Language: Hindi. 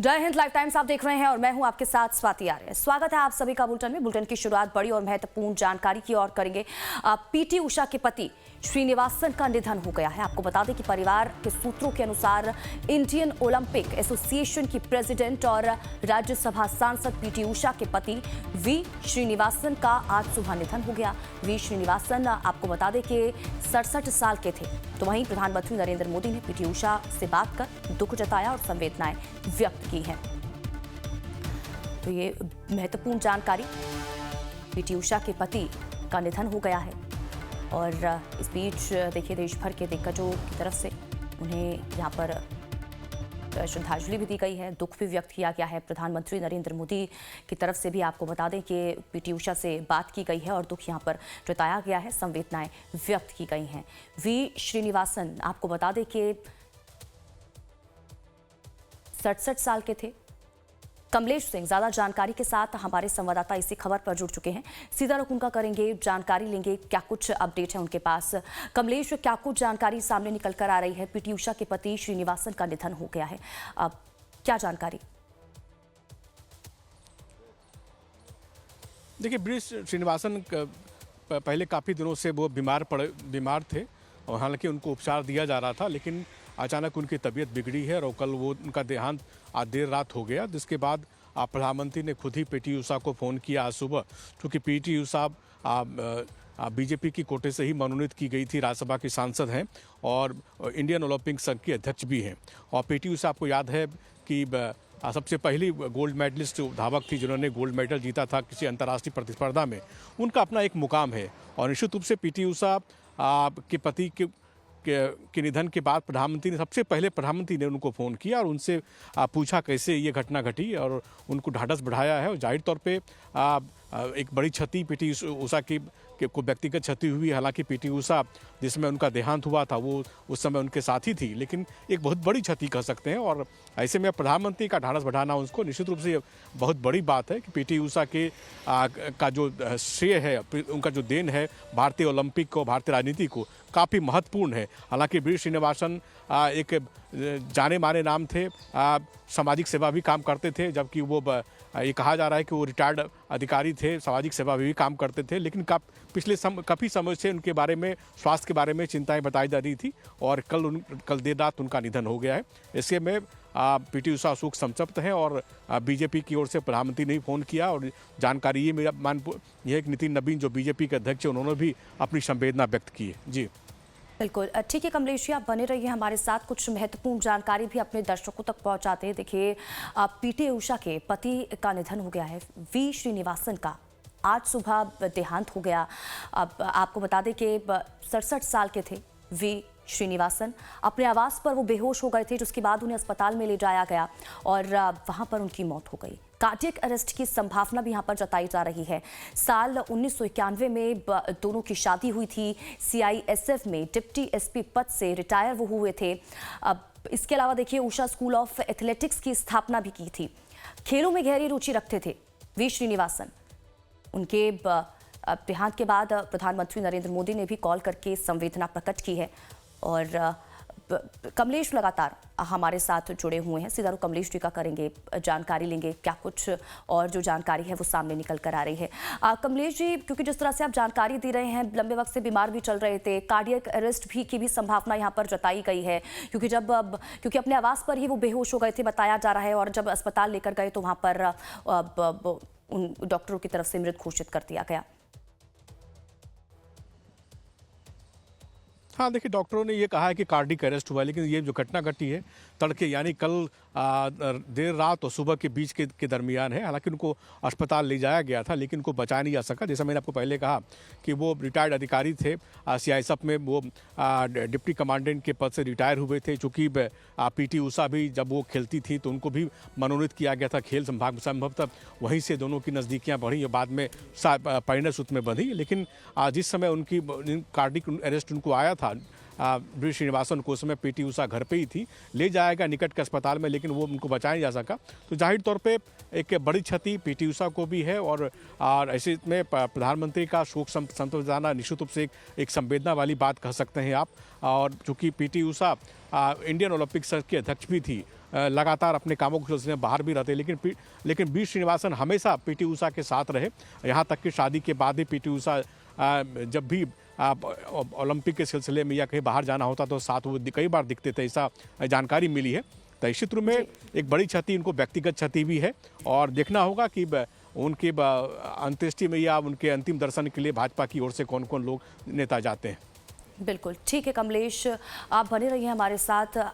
जय हिंद लाइव टाइम्स आप देख रहे हैं और मैं हूं आपके साथ स्वाति आर्य। स्वागत है आप सभी का बुलेटिन में। बुलेटिन की शुरुआत बड़ी और महत्वपूर्ण जानकारी की ओर करेंगे। पीटी उषा के पति श्रीनिवासन का निधन हो गया है। आपको बता दें कि परिवार के सूत्रों के अनुसार इंडियन ओलंपिक एसोसिएशन की प्रेसिडेंट और राज्यसभा सांसद पीटी उषा के पति वी श्रीनिवासन का आज सुबह निधन हो गया। वी श्रीनिवासन आपको बता दें कि 67 साल के थे। तो वहीं प्रधानमंत्री नरेंद्र मोदी ने पीटी उषा से बात कर दुख जताया और संवेदनाएं व्यक्त की हैं। तो ये महत्वपूर्ण जानकारी, पीटी उषा के पति का निधन हो गया है और इस बीच देखिए देश भर के दिग्गजों की तरफ से उन्हें यहाँ पर श्रद्धांजलि भी दी गई है, दुख भी व्यक्त किया गया है। प्रधानमंत्री नरेंद्र मोदी की तरफ से भी आपको बता दें कि पीटी उषा से बात की गई है और दुख यहाँ पर जताया गया है, संवेदनाएं व्यक्त की गई हैं। वी श्रीनिवासन आपको बता दें कि 67 साल के थे। कमलेश सिंह ज्यादा जानकारी के साथ हमारे संवाददाता इसी खबर पर जुड़ चुके हैं। सीधा रुख उनका करेंगे, जानकारी लेंगे क्या कुछ अपडेट है उनके पास। कमलेश, क्या कुछ जानकारी सामने निकल कर आ रही है? पीटी उषा के पति श्रीनिवासन का निधन हो गया है, अब क्या जानकारी? देखिए, ब्रिज श्रीनिवासन पहले काफ़ी दिनों से वो बीमार थे और हालांकि उनको उपचार दिया जा रहा था, लेकिन अचानक उनकी तबीयत बिगड़ी है और कल वो उनका देहांत आज देर रात हो गया। जिसके बाद प्रधानमंत्री ने खुद ही पीटी उषा को फ़ोन किया आज सुबह, क्योंकि पीटी उषा बीजेपी की कोटे से ही मनोनीत की गई थी, राज्यसभा की सांसद हैं और इंडियन ओलंपिक संघ की अध्यक्ष भी हैं। और पीटी उषा आपको याद है कि सबसे पहली गोल्ड मेडलिस्ट धावक थी जिन्होंने गोल्ड मेडल जीता था किसी अंतर्राष्ट्रीय प्रतिस्पर्धा में। उनका अपना एक मुकाम है और निश्चित रूप से पीटी उषा के पति के निधन के बाद सबसे पहले प्रधानमंत्री ने उनको फ़ोन किया और उनसे पूछा कैसे ये घटना घटी और उनको ढाढ़स बढ़ाया है। और जाहिर तौर पे एक बड़ी क्षति पीटी उषा की को व्यक्तिगत क्षति हुई। हालांकि पीटी उषा जिसमें उनका देहांत हुआ था वो उस समय उनके साथी थी, लेकिन एक बहुत बड़ी क्षति कह सकते हैं। और ऐसे में प्रधानमंत्री का ढाढ़स बढ़ाना उसको निश्चित रूप से बहुत बड़ी बात है कि पीटी उषा के का जो श्रेय है, उनका जो देन है भारतीय ओलंपिक को, भारतीय राजनीति को, काफ़ी महत्वपूर्ण है। हालांकि वी श्रीनिवासन एक जाने माने नाम थे, सामाजिक सेवा भी काम करते थे, जबकि वो ये कहा जा रहा है कि वो रिटायर्ड अधिकारी थे, सामाजिक सेवा में भी काम करते थे। लेकिन पिछले काफ़ी समय से उनके बारे में, स्वास्थ्य के बारे में चिंताएं बताई जा रही थी और कल देर रात उनका निधन हो गया है। इसके में पीटी उषा शोक संतप्त हैं और बीजेपी की ओर से प्रधानमंत्री ने फ़ोन किया और जानकारी ये मेरा यह है कि नितिन नवीन जो बीजेपी के अध्यक्ष हैं उन्होंने भी अपनी संवेदना व्यक्त की है। जी बिल्कुल ठीक है कमलेश जी, आप बने रहिए हमारे साथ, कुछ महत्वपूर्ण जानकारी भी अपने दर्शकों तक पहुंचाते हैं। देखिए, पीटी उषा के पति का निधन हो गया है, वी श्रीनिवासन का आज सुबह देहांत हो गया। अब आपको बता दें कि 67 साल के थे वी श्रीनिवासन। अपने आवास पर वो बेहोश हो गए थे, जिसके बाद उन्हें अस्पताल में ले जाया गया और वहां पर उनकी मौत हो गई। कार्डियक अरेस्ट की संभावना भी यहाँ पर जताई जा रही है। साल 1991 में दोनों की शादी हुई थी। CISF में डिप्टी SP पद से रिटायर वो हुए थे। अब इसके अलावा देखिए, उषा स्कूल ऑफ एथलेटिक्स की स्थापना भी की थी। खेलों में गहरी रुचि रखते थे वी श्रीनिवासन। उनके देहांत के बाद प्रधानमंत्री नरेंद्र मोदी ने भी कॉल करके संवेदना प्रकट की है और कमलेश लगातार हमारे साथ जुड़े हुए हैं। सीधा रुख कमलेश जी का करेंगे, जानकारी लेंगे क्या कुछ और जो जानकारी है वो सामने निकल कर आ रही है। कमलेश जी, क्योंकि जिस तरह से आप जानकारी दे रहे हैं, लंबे वक्त से बीमार भी चल रहे थे, कार्डियक अरेस्ट भी की भी संभावना यहाँ पर जताई गई है, क्योंकि अपने आवास पर ही वो बेहोश हो गए थे बताया जा रहा है और जब अस्पताल लेकर गए तो वहाँ पर उन डॉक्टरों की तरफ से मृत घोषित कर दिया गया। हाँ, देखिए, डॉक्टरों ने ये कहा है कि कार्डिक अरेस्ट हुआ है, लेकिन ये जो घटना घटी है तड़के यानी कल देर रात और सुबह के बीच के दरमियान है। हालांकि उनको अस्पताल ले जाया गया था, लेकिन उनको बचाया नहीं जा सका। जैसा मैंने आपको पहले कहा कि वो रिटायर्ड अधिकारी थे, CISF में वो डिप्टी कमांडेंट के पद से रिटायर हुए थे। चूँकि पीटी उषा भी जब वो खेलती थी तो उनको भी मनोनीत किया गया था खेल संभवतः वहीं से दोनों की नज़दीकियाँ बढ़ी और बाद में परिणय सूत्र में बंधी। लेकिन जिस समय उनकी कार्डिक अरेस्ट उनको आया था, वी श्रीनिवासन को उस समय पीटी उषा घर पे ही थी, ले जाया गया निकट के अस्पताल में, लेकिन वो उनको बचाया नहीं जा सका। तो जाहिर तौर पे एक बड़ी क्षति पीटी उषा को भी है और ऐसे में प्रधानमंत्री का शोक संतप्त जाना निश्चित रूप से एक संवेदना वाली बात कह सकते हैं आप। और चूँकि पीटी उषा इंडियन ओलंपिक संघ की अध्यक्ष भी थी, लगातार अपने कामों के सिलसिले में बाहर भी रहते, लेकिन वी श्रीनिवासन हमेशा पीटी उषा के साथ रहे। यहाँ तक कि शादी के बाद भी पीटी उषा जब भी ओलंपिक के सिलसिले में या कहीं बाहर जाना होता तो साथ वो कई बार दिखते थे, ऐसा जानकारी मिली है। तो निश्चित रूप में एक बड़ी क्षति, इनको व्यक्तिगत क्षति भी है और देखना होगा कि उनके अंत्येष्टि में या उनके अंतिम दर्शन के लिए भाजपा की ओर से कौन कौन लोग नेता जाते हैं। बिल्कुल ठीक है कमलेश, आप बने रहिए हमारे साथ।